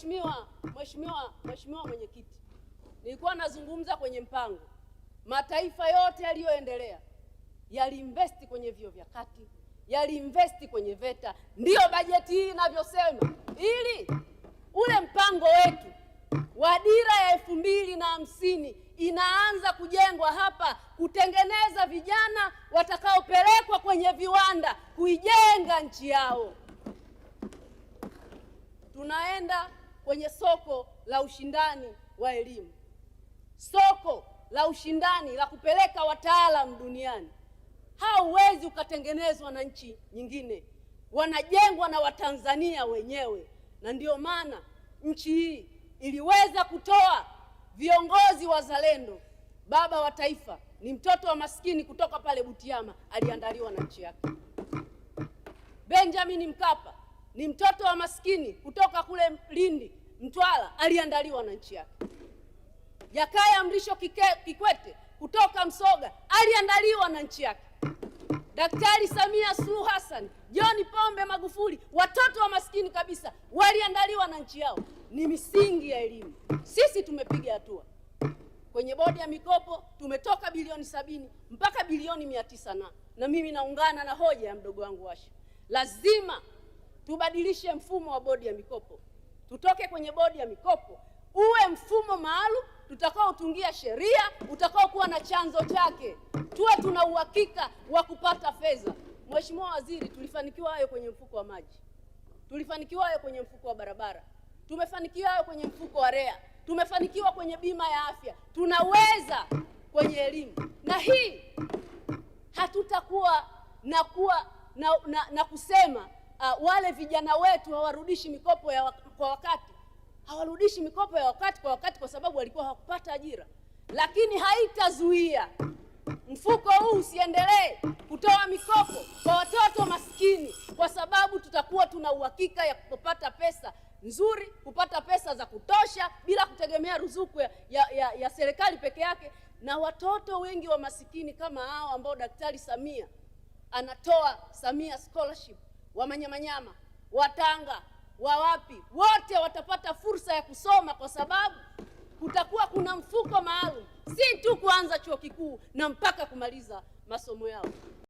Mheshimiwa Mwenyekiti, nilikuwa nazungumza kwenye mpango. Mataifa yote yaliyoendelea yaliinvesti kwenye vyuo vya kati, yaliinvesti kwenye VETA. Ndiyo bajeti hii inavyosema, ili ule mpango wetu wa dira ya 2050 inaanza kujengwa hapa, kutengeneza vijana watakaopelekwa kwenye viwanda kuijenga nchi yao. Tunaenda kwenye soko la ushindani wa elimu, soko la ushindani la kupeleka wataalamu duniani. Hauwezi ukatengenezwa na nchi nyingine, wanajengwa na Watanzania wenyewe. Na ndio maana nchi hii iliweza kutoa viongozi wazalendo. Baba wa taifa ni mtoto wa maskini kutoka pale Butiama, aliandaliwa na nchi yake. Benjamin Mkapa ni mtoto wa maskini kutoka kule Lindi, Mtwara, aliandaliwa na nchi yake. Jakaya Mrisho Kikwete kutoka Msoga aliandaliwa na nchi yake. Daktari Samia Suluhu Hassan, John Pombe Magufuli, watoto wa maskini kabisa, waliandaliwa na nchi yao. Ni misingi ya elimu. Sisi tumepiga hatua kwenye bodi ya mikopo, tumetoka bilioni 70 mpaka bilioni 900 na mimi naungana na hoja ya mdogo wangu Washa. Lazima tubadilishe mfumo wa bodi ya mikopo, tutoke kwenye bodi ya mikopo uwe mfumo maalum tutakaotungia sheria, utakao kuwa na chanzo chake, tuwe tuna uhakika wa kupata fedha. Mheshimiwa Waziri, tulifanikiwa hayo kwenye mfuko wa maji, tulifanikiwa hayo kwenye mfuko wa barabara, tumefanikiwa hayo kwenye mfuko wa REA, tumefanikiwa kwenye bima ya afya, tunaweza kwenye elimu. Na hii hatutakuwa na kusema wale vijana wetu hawarudishi mikopo kwa wakati. Hawarudishi mikopo ya wakati kwa sababu walikuwa hawakupata ajira, lakini haitazuia mfuko huu usiendelee kutoa mikopo kwa watoto maskini, kwa sababu tutakuwa tuna uhakika ya kupata pesa nzuri, kupata pesa za kutosha bila kutegemea ruzuku ya serikali peke yake. Na watoto wengi wa masikini kama hao ambao Daktari Samia anatoa Samia Scholarship, wa Manyamanyama, wa Tanga, wa wapi, wote watapata fursa ya kusoma, kwa sababu kutakuwa kuna mfuko maalum, si tu kuanza chuo kikuu na mpaka kumaliza masomo yao.